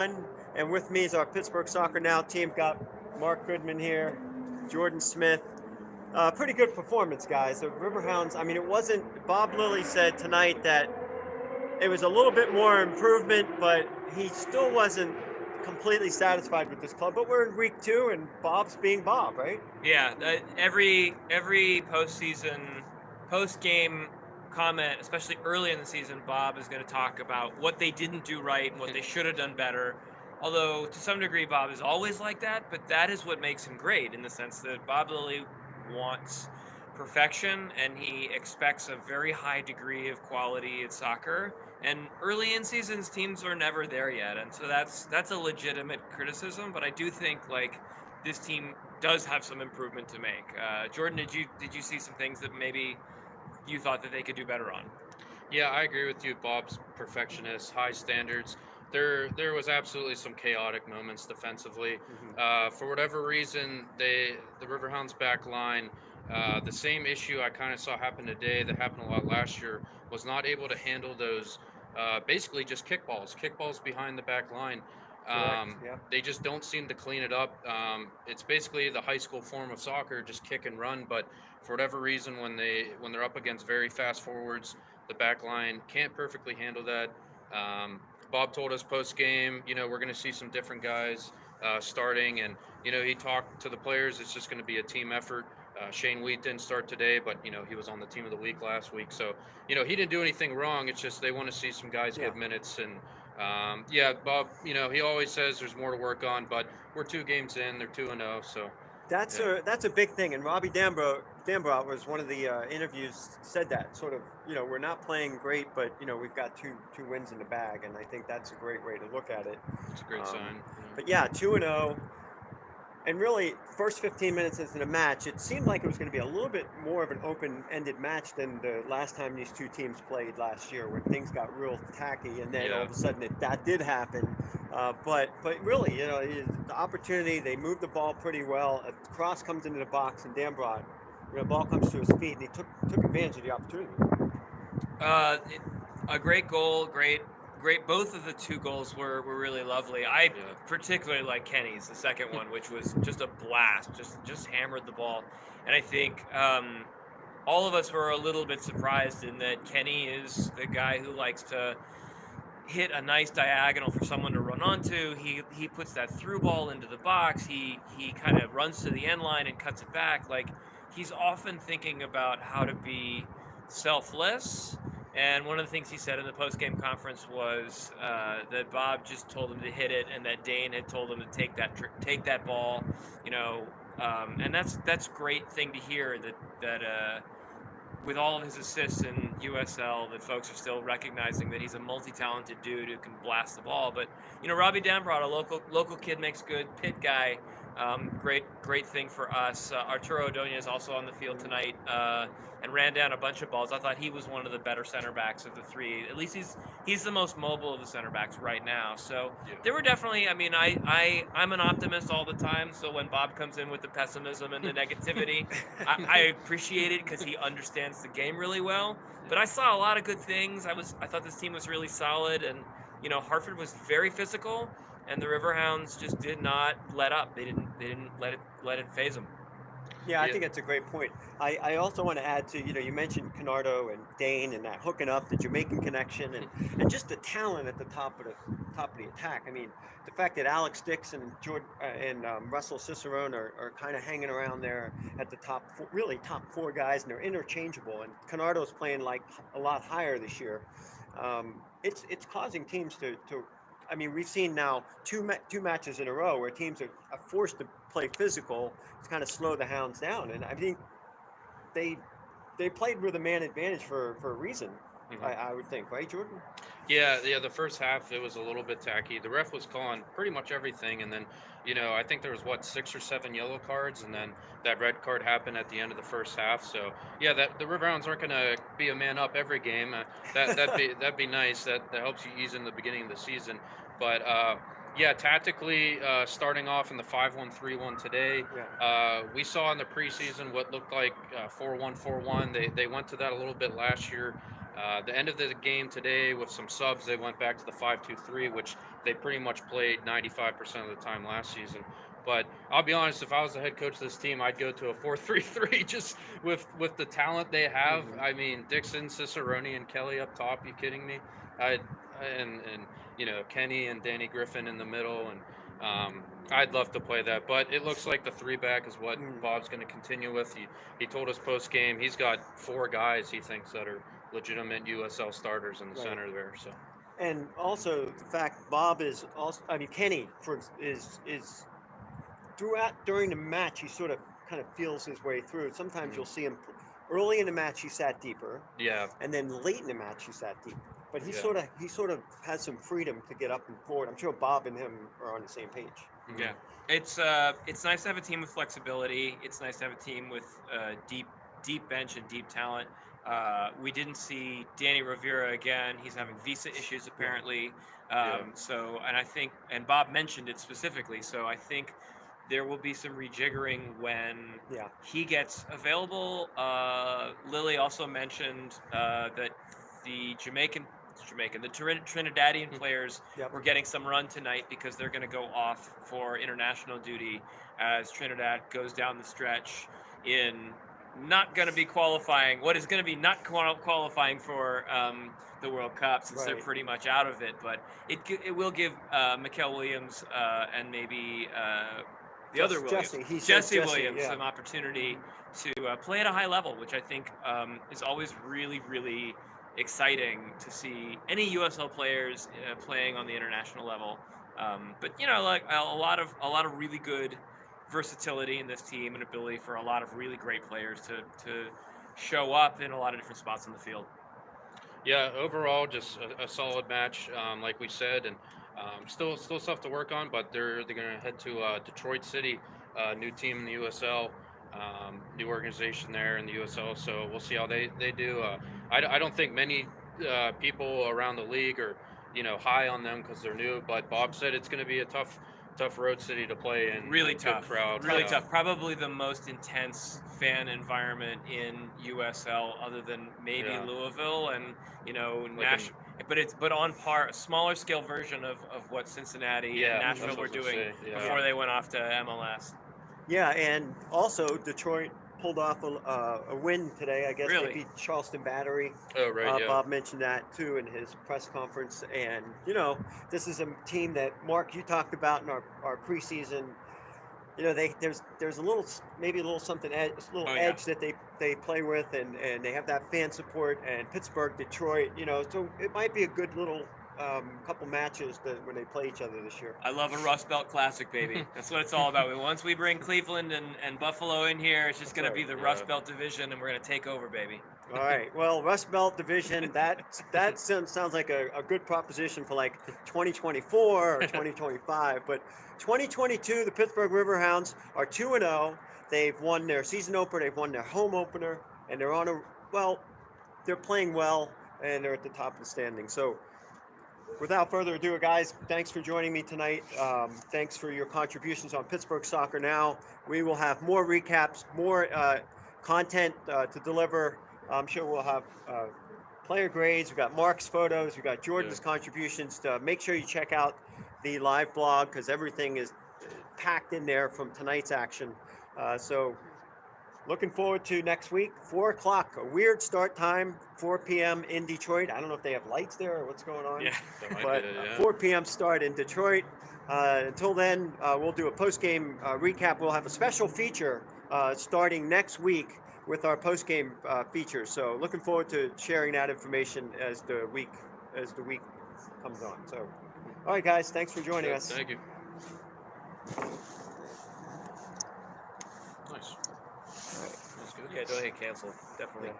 And with me is our Pittsburgh Soccer Now team. Got Mark Goodman here, Jordan Smith. Pretty good performance, guys. The Riverhounds, I mean, it wasn't, Bob Lilly said tonight that it was a little bit more improvement, but he still wasn't completely satisfied with this club. But we're in week 2, and Bob's being Bob, right? Yeah, every postseason, post-game comment, especially early in the season, Bob is going to talk about what they didn't do right and what they should have done better. Although, to some degree, Bob is always like that, but that is what makes him great in the sense that Bob Lilly wants perfection and he expects a very high degree of quality in soccer. And early in seasons, teams are never there yet, and so that's a legitimate criticism. But I do think this team does have some improvement to make. Jordan, did you see some things that maybe you thought that they could do better on? Yeah, I agree with you. Bob's perfectionist, high standards. There was absolutely some chaotic moments defensively. For whatever reason, the Riverhounds back line, the same issue I kind of saw happen today that happened a lot last year, was not able to handle those basically just kickballs behind the back line. They just don't seem to clean it up. It's basically the high school form of soccer, just kick and run. But for whatever reason, when they're up against very fast forwards, the back line can't perfectly handle that. Bob told us post game, we're going to see some different guys starting, and he talked to the players. It's just going to be a team effort. Shane Wheat didn't start today, but he was on the team of the week last week, so he didn't do anything wrong. It's just they want to see some guys get minutes, and Bob, he always says there's more to work on, but we're 2 games in, they're 2-0, so. That's a big thing, and Robbie Dambrot was one of the interviews said that sort of, we're not playing great, but we've got two wins in the bag, and I think that's a great way to look at it. It's a great sign. But 2-0, and really first 15 minutes into the match, it seemed like it was going to be a little bit more of an open-ended match than the last time these two teams played last year, where things got real tacky, and then all of a sudden that did happen. But really, the opportunity, they moved the ball pretty well. A cross comes into the box, and Dambrot, the ball comes to his feet, and he took advantage of the opportunity. A great goal, great. Both of the 2 goals were really lovely. I particularly like Kenny's, the second one, which was just a blast, just hammered the ball. And I think all of us were a little bit surprised in that Kenny is the guy who likes to hit a nice diagonal for someone to run onto. He puts that through ball into the box. He kind of runs to the end line and cuts it back. He's often thinking about how to be selfless. And one of the things he said in the post-game conference was that Bob just told him to hit it, and that Dane had told him to take that ball, and that's a great thing to hear. That with all of his assists in USL, that folks are still recognizing that he's a multi-talented dude who can blast the ball. But Robbie Dambrot, a local kid, makes good. Pitt guy. Great thing for us. Arturo Odonia is also on the field tonight and ran down a bunch of balls. I thought he was one of the better center backs of the 3. At least he's the most mobile of the center backs right now. So there were definitely. I mean, I'm an optimist all the time. So when Bob comes in with the pessimism and the negativity, I appreciate it because he understands the game really well. But I saw a lot of good things. I thought this team was really solid, and Hartford was very physical. And the Riverhounds just did not let up. They didn't let it phase them. Yeah, I think that's a great point. I also want to add to, you mentioned Canardo and Dane and that hooking up, the Jamaican connection, and just the talent at the top of the attack. I mean, the fact that Alex Dix and Russell Cicerone are kind of hanging around there at the top 4 guys, and they're interchangeable. And Canardo's playing a lot higher this year. It's causing teams to I mean, we've seen now two matches in a row where teams are forced to play physical to kind of slow the Hounds down, and I think they played with a man advantage for a reason. I would think, right, Jordan? Yeah. The first half it was a little bit tacky. The ref was calling pretty much everything, and then I think there was 6 or 7 yellow cards, and then that red card happened at the end of the first half. So that the Riverhounds aren't going to be a man up every game. That'd be nice. That helps you ease in the beginning of the season. But tactically, starting off in the 5-1-3-1 today, we saw in the preseason what looked like 4-1-4-1. They went to that a little bit last year. The end of the game today with some subs, they went back to the 5-2-3, which they pretty much played 95% of the time last season. But I'll be honest, if I was the head coach of this team, I'd go to a 4-3-3 just with the talent they have. I mean, Dixon, Cicerone, and Kelly up top. You kidding me? And Kenny and Danny Griffin in the middle, and I'd love to play that. But it looks like the 3-back is what Bob's going to continue with. He told us post game he's got 4 guys he thinks that are legitimate USL starters in the center there. So. And also the fact Bob is also, I mean, Kenny is throughout during the match, he sort of kind of feels his way through. Sometimes you'll see him early in the match he sat deeper. Yeah. And then late in the match he sat deeper. But he sort of has some freedom to get up and forward. I'm sure Bob and him are on the same page. Yeah. It's nice to have a team with flexibility. It's nice to have a team with deep bench and deep talent. We didn't see Danny Rivera again. He's having visa issues apparently. So, and I think, and Bob mentioned it specifically. So I think there will be some rejiggering when he gets available. Lily also mentioned that the Trinidadian players were getting some run tonight because they're going to go off for international duty as Trinidad goes down the stretch in not going to be qualifying, what is going to be not qualifying for the World Cup since they're pretty much out of it. But it will give Mikael Williams and maybe Jesse Williams some opportunity to play at a high level, which I think is always really, really exciting to see any USL players playing on the international level. But like a lot of really good versatility in this team and ability for a lot of really great players to show up in a lot of different spots on the field. Yeah, overall, just a solid match, like we said, and still stuff to work on. But they're going to head to Detroit City, new team in the USL, new organization there in the USL. So we'll see how they do. I don't think many people around the league are high on them because they're new. But Bob said it's going to be a tough road city to play in. Really tough crowd. Really tough. Probably the most intense fan environment in USL, other than maybe Louisville and Nashville. But on par, a smaller scale version of what Cincinnati and Nashville were doing before they went off to MLS. Yeah, and also Detroit pulled off a win today. I guess they beat Charleston Battery. Oh, right, Bob mentioned that too in his press conference. And this is a team that Mark, you talked about in our preseason. There's a little something edge that they play with, and they have that fan support. And Pittsburgh, Detroit, so it might be a good little couple matches when they play each other this year. I love a Rust Belt Classic, baby. That's what it's all about. Once we bring Cleveland and Buffalo in here, it's just going to be the Rust Belt division, and we're going to take over, baby. All right. Well, Rust Belt division, that sounds like a good proposition for like 2024 or 2025. But 2022, the Pittsburgh Riverhounds are 2-0. They've won their season opener. They've won their home opener, and they're playing well, and they're at the top of the standing. So, without further ado, guys, thanks for joining me tonight. Thanks for your contributions on Pittsburgh Soccer Now. We will have more recaps, more content to deliver. I'm sure we'll have player grades. We've got Mark's photos. We've got Jordan's contributions. Make sure you check out the live blog because everything is packed in there from tonight's action. So looking forward to next week, 4 o'clock, a weird start time, 4 p.m. in Detroit. I don't know if they have lights there or what's going on. Yeah. But 4 p.m. start in Detroit. Until then, we'll do a post-game recap. We'll have a special feature starting next week with our post-game feature. So looking forward to sharing that information as the week comes on. So, all right, guys, thanks for joining us. Thank you. Yeah, don't hit cancel. Definitely.